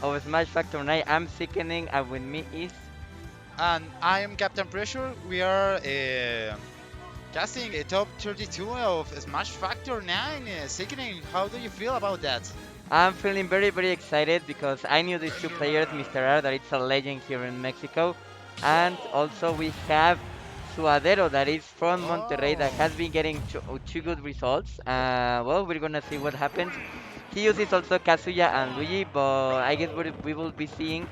of Smash Factor 9. I'm Sickening, and with me is... And I am Captain Pressure. We are casting a top 32 of Smash Factor 9. Sickening, how do you feel about that? I'm feeling very, very excited because I knew these two players, Mr. R, that it's a legend here in Mexico. And also we have Suadero, that is from Monterrey, that Oh. has been getting two good results. Well, we're gonna see what happens. He uses also Kazuya and Luigi, but I guess we will be seeing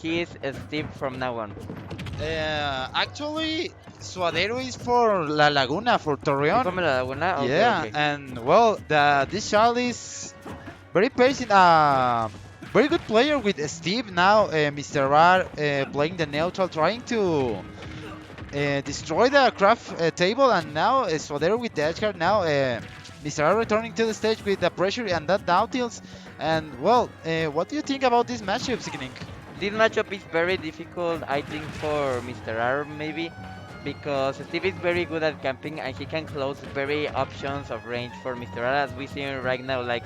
his Steve from now on. Actually, Suadero is for La Laguna, for He's Torreon. from La Laguna? Okay, Yeah, okay. and well, this child is very patient. Very good player with Steve now. Mr. R playing the neutral, trying to destroy the craft table, and now Suadero with the edge guard. Now Mr. R returning to the stage with the pressure and that down tilts. And well, what do you think about this matchup, Sickening? This matchup is very difficult, I think, for Mr. R maybe, because Steve is very good at camping and he can close very options of range for Mr. R as we see right now. Like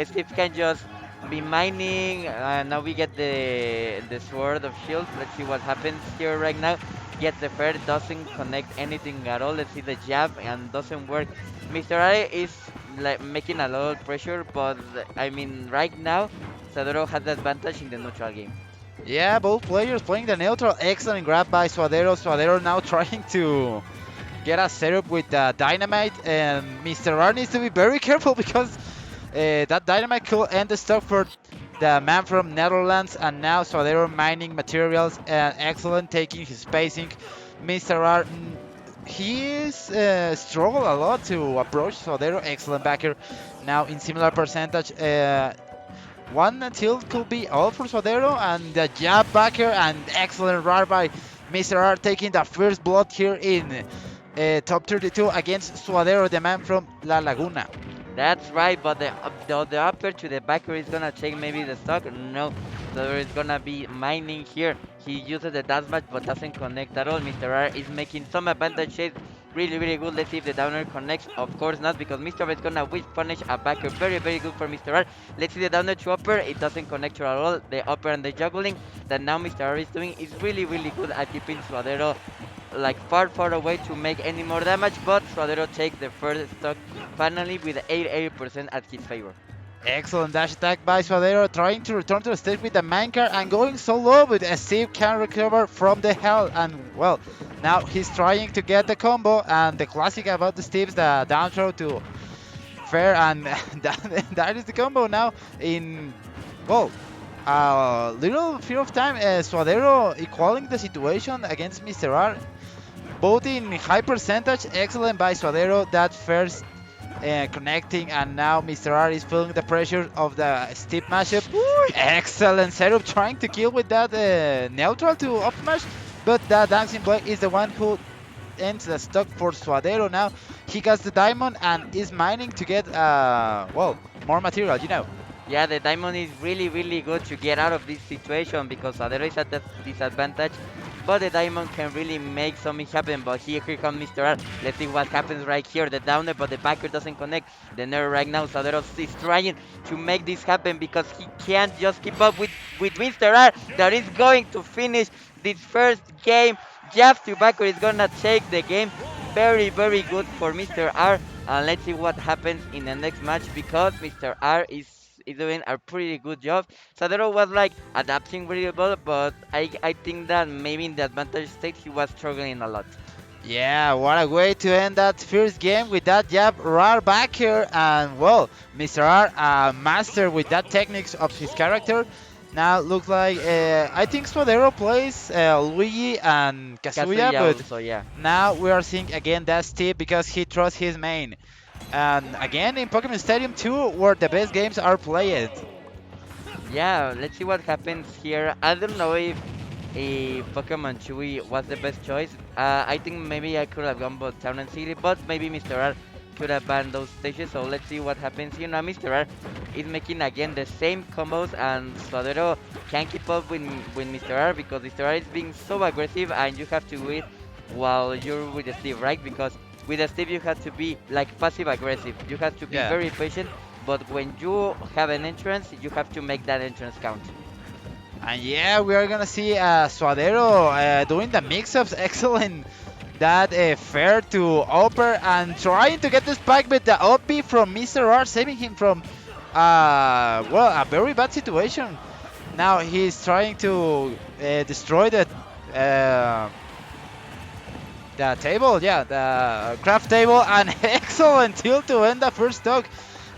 Steve can just be mining, now we get the sword of shield. Let's see what happens here right now. Gets the fair, doesn't connect anything at all. Let's see the jab and doesn't work. Mr. R is like making a lot of pressure, but I mean right now Sadoro has the advantage in the neutral game. Yeah, both players playing the neutral. Excellent grab by Suadero. Suadero now trying to get a setup with dynamite, and Mr. R needs to be very careful because that dynamite could end the stock for the man from Netherlands. And now Suadero mining materials, excellent taking his spacing. Mr. R, he is struggle a lot to approach Suadero. Excellent backer. Now in similar percentage. One tilt could be all for Suadero, and the jab backer and excellent run by Mr. R taking the first blood here in top 32 against Suadero, the man from La Laguna. That's right, but the upper to the backer is gonna take maybe the stock. No, so it's gonna be mining here. He uses the dash match but doesn't connect at all. Mr. R is making some advantages. Really, really good. Let's see if the downer connects. Of course not, because Mr. R is gonna whip punish a backer. Very, very good for Mr. R. Let's see the downer to upper. It doesn't connect at all. The upper and the juggling that now Mr. R is doing is really, really good at keeping Suadero like far, far away to make any more damage. But Suadero takes the first stock finally with 80% at his favor. Excellent dash attack by Suadero, trying to return to the stage with the minecart and going so low, but Steve can recover from the hell. And well, now he's trying to get the combo, and the classic about the Steve's the down throw to fair, and that is the combo now in, well, a little fear of time. Suadero equaling the situation against Mr. R, both in high percentage. Excellent by Suadero, that first connecting, and now Mr. R is feeling the pressure of the steep mashup. Excellent setup, trying to kill with that neutral to up smash, but that dancing black is the one who ends the stock for Suadero. Now he gets the diamond and is mining to get well, more material, you know. Yeah, the diamond is really, really good to get out of this situation because Suadero is at the disadvantage. But the diamond can really make something happen. But here comes Mr. R. Let's see what happens right here. The downer, but the backer doesn't connect. The nerve right now, Suadero is trying to make this happen because he can't just keep up with Mr. R. That is going to finish this first game. Jeff to backer is gonna take the game. Very, very good for Mr. R. And let's see what happens in the next match because Mr. R is doing a pretty good job. Sadero was like adapting really well, but I think that maybe in the advantage state he was struggling a lot. Yeah, what a way to end that first game with that jab right back here. And well, Mr. R, master with that techniques of his character. Now looks like I think Suadero plays Luigi and Kazuya, Kazuya but also, yeah. now we are seeing again that Steve because he trusts his main. And again in Pokemon Stadium 2, where the best games are played. Yeah, let's see what happens here. I don't know if Pokemon Chewy was the best choice. I think maybe I could have gone both Town and City, but maybe Mr. R could have banned those stages. So let's see what happens here. Now Mr. R is making again the same combos, and Suadero can't keep up with Mr. R because Mr. R is being so aggressive, and you have to wait while you're with the Steve, right? Because with the Steve you have to be like passive aggressive. You have to be Yeah. very patient, but when you have an entrance, you have to make that entrance count. And yeah, we are gonna see Suadero doing the mix-ups. Excellent. That fair to Upper and trying to get this back with the up B from Mr. R, saving him from well, a very bad situation. Now he's trying to destroy uh, the table, yeah, the craft table, and excellent tilt to end the first stock.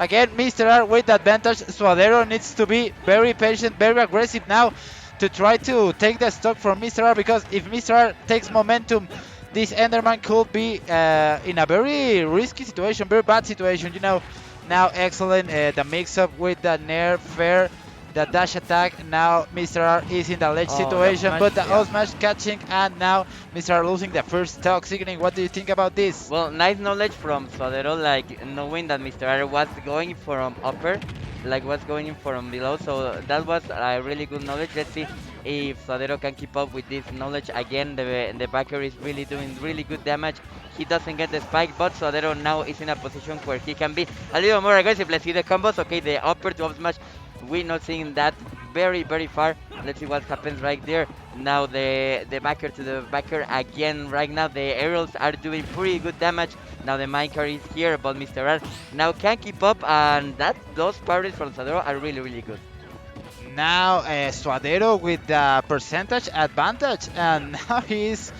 Again, Mr. R with advantage. Suadero needs to be very patient, very aggressive now to try to take the stock from Mr. R, because if Mr. R takes momentum, this Enderman could be in a very risky situation, very bad situation, you know. Now, excellent, the mix-up with the Nair fair, the dash attack. Now Mr. R is in the ledge Oh, the situation, smash, but the yeah. up smash catching, and now Mr. R losing the first stock. Signing, what do you think about this? Well, nice knowledge from Suadero, like knowing that Mr. R was going from upper, like was going from below. So that was a really good knowledge. Let's see if Suadero can keep up with this knowledge. Again, the backer is really doing really good damage. He doesn't get the spike, but Suadero now is in a position where he can be a little more aggressive. Let's see the combos. Okay, the upper to up smash. We're not seeing that very far. Let's see what happens right there. Now the backer to the backer again. Right now the aerials are doing pretty good damage. Now the minecart is here, but Mr. R now can keep up, and that those parries from Sadero are really good. Now Suadero with the percentage advantage, and now he's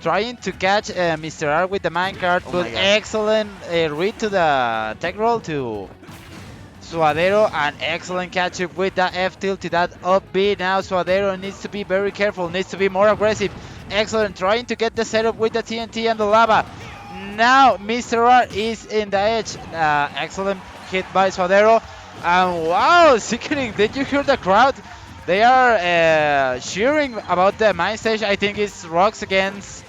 trying to catch Mr. R with the minecart, Oh but my god. excellent read to the tech roll to Suadero, and excellent catch up with the F tilt to that up B. Now Suadero needs to be very careful, needs to be more aggressive. Excellent, trying to get the setup with the TNT and the lava. Now Mr. R is in the edge. Excellent hit by Suadero. And wow, Sickening, did you hear the crowd? They are cheering about the main stage. I think it's Rocks against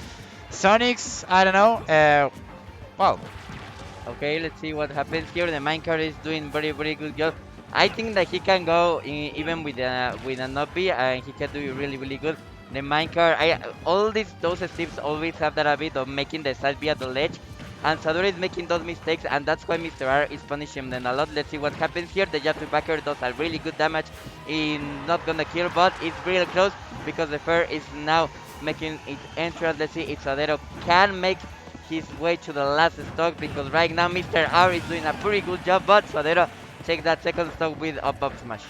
Sonics. I don't know. Well, Okay, let's see what happens here. The minecart is doing very good job. I think that he can go in, even with an OP, and he can do really good. The minecart, all these those steps always have that habit of making the side be at the ledge, and Sadura is making those mistakes, and that's why Mr. R is punishing them a lot. Let's see what happens here. The jab to backer does a really good damage. In not gonna kill, but it's real close because the fair is now making its entrance. Let's see if Sadero can make his way to the last stock, because right now Mr. R is doing a pretty good job, but Suadero take that second stock with up smash.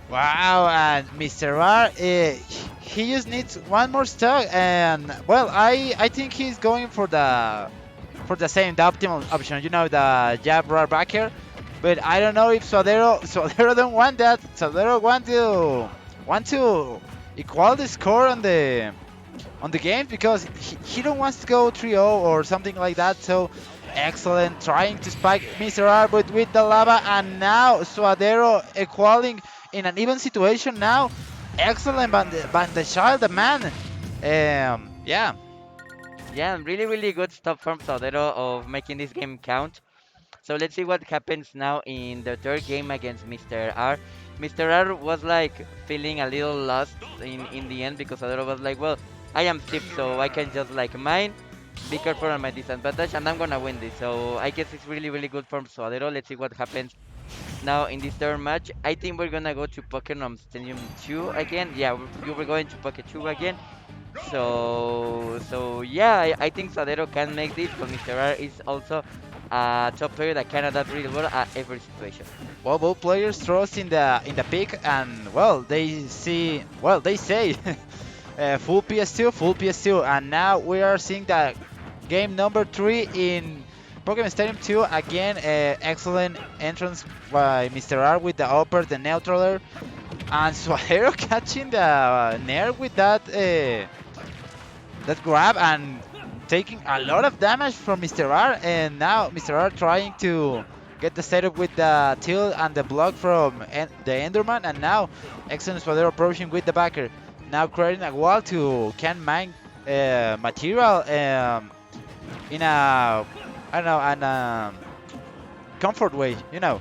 wow, and Mr. R, he just needs one more stock, and well, I think he's going for the same, the optimal option, you know, the jab roar backer. But I don't know if Suadero don't want that. Suadero want to equal the score on the game, because he don't wants to go 3-0 or something like that. So excellent, trying to spike Mr. R, but with the lava, and now Suadero equaling in an even situation now. Excellent, but the child, the man. Yeah. Yeah, really good stuff from Suadero of making this game count. So let's see what happens now in the third game against Mr. R. Mr. R was like feeling a little lost in the end, because Suadero was like, well, I am stiff, so I can just like mine, be careful on my disadvantage, and I'm gonna win this. So I guess it's really good from Suadero. Let's see what happens now in this third match. I think we're gonna go to Pokemon Stadium 2 again. Yeah, we're going to Poke 2 again. So yeah, I think Suadero can make this, but Mr. R is also a top player that can adapt really well at every situation. Well, both players trust in the pick, and well, they say full PS2, full PS2, and now we are seeing that game number 3 in Pokemon Stadium 2 again. Excellent entrance by Mr. R with the upper, the neutraler, and Suadero catching the Nair with that grab and taking a lot of damage from Mr. R. And now Mr. R trying to get the setup with the tilt and the block from the Enderman, and now excellent Suadero approaching with the backer. Now creating a wall to can mine material in a, I don't know, an comfort way, you know.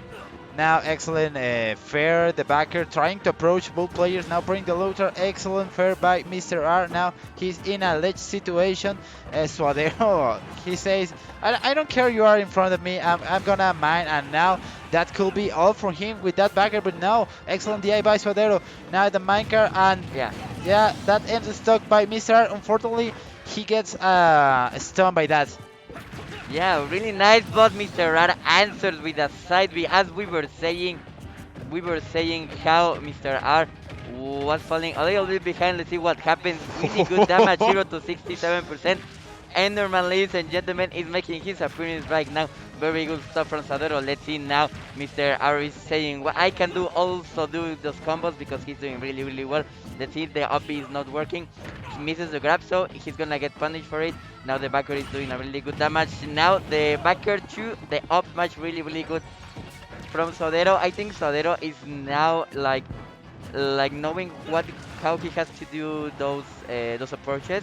Now, excellent fair. The backer trying to approach both players. Now, bring the loader. Excellent fair by Mr. R. Now, he's in a ledge situation. Suadero, he says, I don't care you are in front of me. I'm gonna mine. And now, that could be all for him with that backer. But no, excellent DI by Suadero. Now, the minecart. And Yeah. yeah, that ends stuck by Mr. R. Unfortunately, he gets stunned by that. Yeah, really nice, but Mr. Rara answered with a side B. As we were saying how Mr. R was falling a little bit behind. Let's see what happens. Really good damage, 0 to 67%. Enderman, ladies and gentlemen, is making his appearance right now. Very good stuff from Suadero. Let's see now. Mr. R is saying, well, I can do also do those combos because he's doing really, really well. Let's see, the up B is not working. He misses the grab, so he's gonna get punished for it. Now the backer is doing a really good damage. Now the backer to the up match, really, really good from Suadero. I think Suadero is now like knowing what how he has to do those approaches.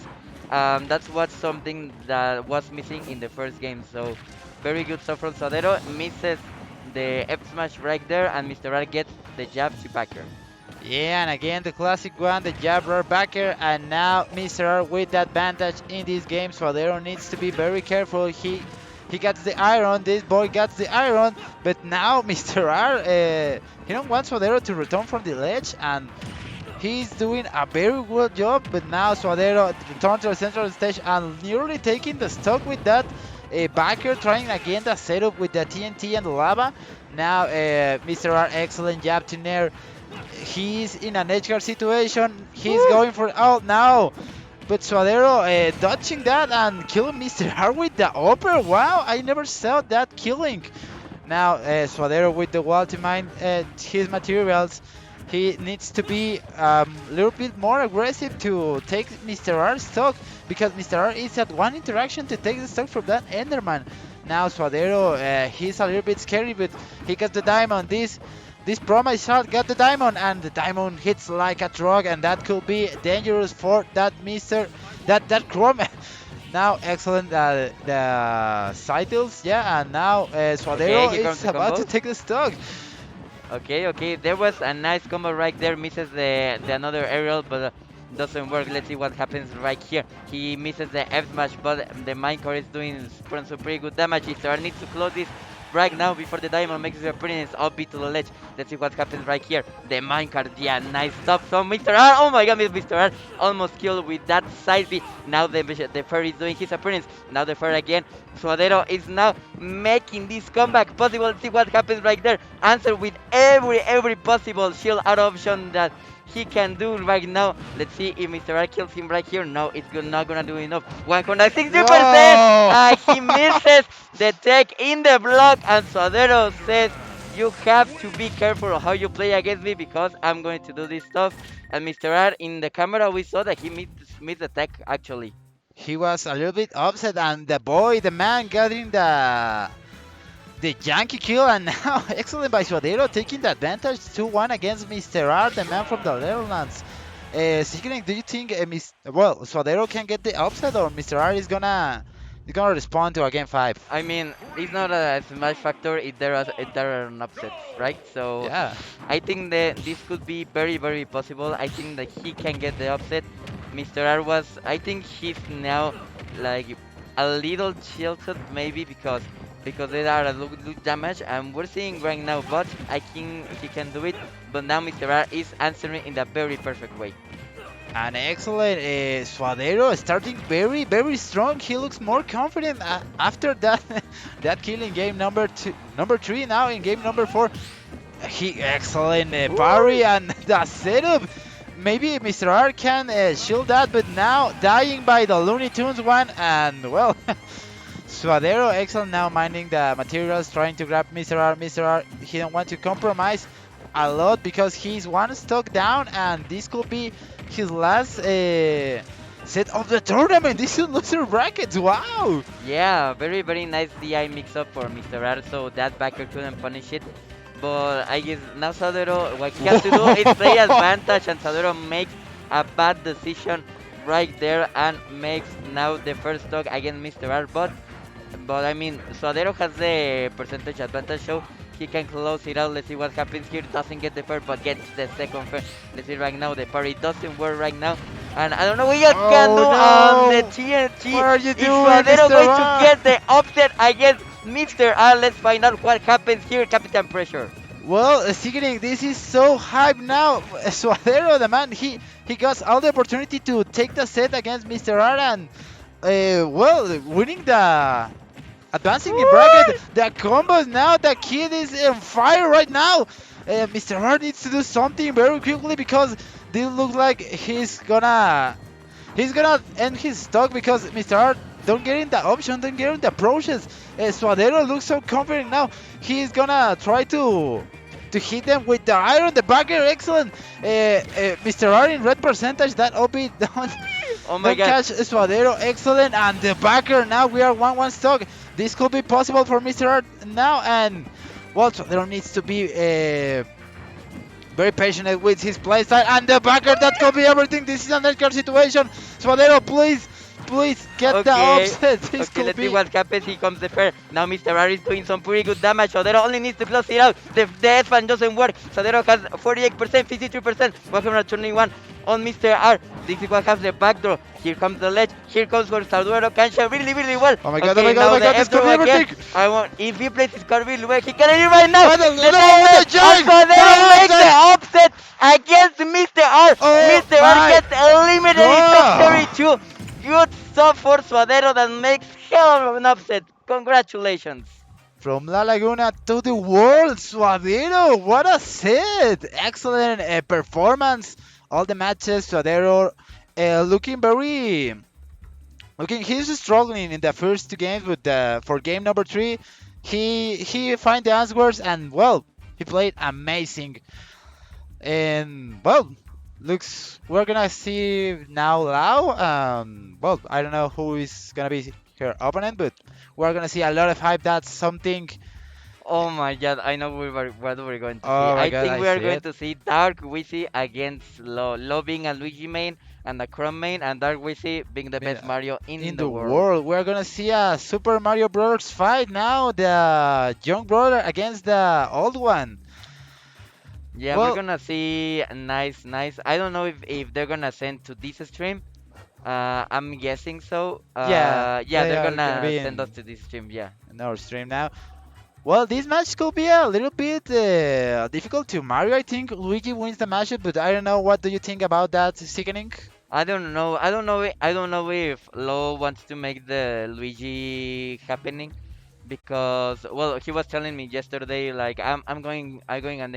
That's what something that was missing in the first game. So very good stuff from Suadero. Misses the F smash right there, and Mr. R gets the jab to backer. Yeah, and again the classic one, the jabber backer, and now Mr. R with that advantage in this game. Suadero needs to be very careful. He gets the iron. This boy gets the iron, but now Mr. R, he don't want Suadero to return from the ledge, and he's doing a very good job. But now Suadero returns to the central stage and nearly taking the stock with that backer, trying again the setup with the TNT and the lava. Now Mr. R, excellent jab to Nair. He's in an edge guard situation. He's going for oh no, but Suadero dodging that and killing Mr. R with the upper. Wow, I never saw that killing. Now Suadero with the wall to mine his materials. He needs to be a little bit more aggressive to take Mr. R's stock because Mr. R is at one interaction to take the stock from that Enderman. Now Suadero, he's a little bit scary, but he got the diamond. This promise shot got the diamond, and the diamond hits like a truck, and that could be dangerous for that that Chrom. Now excellent the Cytles, yeah, and now Okay, Suadero here comes is the about to combo. take the stock. Okay, okay, there was a nice combo right there. Misses the another aerial, but doesn't work. Let's see what happens right here. He misses the F smash, but the minecart is doing some pretty good damage. So I need to close this right now before the diamond makes his appearance. Up B to the ledge. Let's see what happens right here. The minecart, yeah, nice stop from Mr. R. Oh my god, Mr. R almost killed with that side B. Now the fur is doing his appearance. Now the fur again. Suadero is now making this comeback possible. Let's see what happens right there. Answer with every possible shield out option that he can do right now. Let's see if Mr. R kills him right here. No, it's not gonna do enough. 160%! No! He misses the tech in the block, and Suadero says, you have to be careful how you play against me because I'm going to do this stuff. And Mr. R, in the camera, we saw that he missed the tech actually. He was a little bit upset, and the boy, the man, getting the Yankee kill, and now excellent by Suadero taking the advantage 2-1 against Mr. R, the man from the Netherlands. Sigrid, do you think well Suadero can get the upset, or Mr. R is gonna respond to a game 5? I mean, it's not a smash factor if there are an upsets, right? So Yeah. I think that this could be very possible. I think that he can get the upset. Mr. R I think he's now like a little tilted maybe because they are a little damage, and we're seeing right now, but I think he can do it. But now Mr. R is answering in the very perfect way. An excellent Suadero starting very strong. He looks more confident after that that kill in game number 3. Now in game number 4, he excellent parry and the setup. Maybe Mr. R can shield that, but now dying by the Looney Tunes one, and well, Suadero excellent now mining the materials, trying to grab Mr. R. Mr. R, he don't want to compromise a lot because he's one stock down, and this could be his last set of the tournament. This is loser brackets. Wow. Yeah, very nice DI mix up for Mr. R, so that backer couldn't punish it. But I guess now Suadero, what he has to do is play advantage, and Suadero makes a bad decision right there and makes now the first stock against Mr. R. But I mean, Suadero has the percentage advantage, so he can close it out. Let's see what happens here. Doesn't get the first, but gets the second first. Let's see right now. The parry doesn't work right now. And I don't know what you can do Oh on the no! TNT. What are you Is doing, Suadero Mr. going to Ron? get the upset against Mr. R? Let's find out what happens here. Captain Pressure. Well, Signing, this is so hype now. Suadero, the man, he got all the opportunity to take the set against Mr. R and, well, winning the advancing in bracket. What? The combos now, the kid is on fire right now. Mr. R needs to do something very quickly because this looks like he's gonna end his stock because Mr. R don't get in the option, don't get in the approaches. Suadero looks so confident now. He's gonna try to hit them with the iron, the backer, excellent. Mr. R in red percentage, that OB don't, Oh my don't god. catch Suadero, excellent. And the backer, now we are 1-1 stock. This could be possible for Mr. R now. And well, Suadero needs to be very patient with his playstyle. And the backer, that could be everything. This is an edge situation. Suadero, please get the Okay. offset. This Okay, could let's see be. what happens. Here comes the fair. Now Mr. R is doing some pretty good damage. Sodero only needs to close it out. The S-Fan doesn't work. Sodero has 48%, 53%, 121 on Mr. R. This is what has the backdoor. Here comes the ledge. Here comes where Sodero can share really, really well. Oh my god, oh Okay, my god, oh now my the god, this could be F-throw again. everything. I want, if he plays his card really well, he can hit it right now. What a The little offset, jump! and Sodero What makes the offset against Mr. R. Oh Mr. R my gets eliminated top carry god! too. Good stuff for Suadero that makes hell of an upset. Congratulations. From La Laguna to the world, Suadero, what a set! Excellent performance. All the matches, Suadero looking very. Looking, he's struggling in the first two games, but for game number three, he find the answers and well, he played amazing. And well, looks we're gonna see now Lau. Well, I don't know who is gonna be her opponent, but we're gonna see a lot of hype. That's something. Oh my god, I know what we're going to see. Oh my I god, think I we are see going it. to see Dark Wizzy against Lo being a Luigi main and a Chrom main, and Dark Wizzy being the best Yeah, Mario in in the the world. world, we're gonna see a Super Mario Brothers fight now. The young brother against the old one. Yeah, we're Well, gonna see nice, nice. I don't know if they're gonna send to this stream. I'm guessing so. yeah, Yeah, they they're are gonna gonna be send us to this stream. Yeah. in our stream now. Well, this match could be a little bit difficult to Mario. I think Luigi wins the matchup, but I don't know. What do you think about that, Sickening? I don't know. I don't know. I don't know if Lo wants to make the Luigi happening because well, he was telling me yesterday like I'm going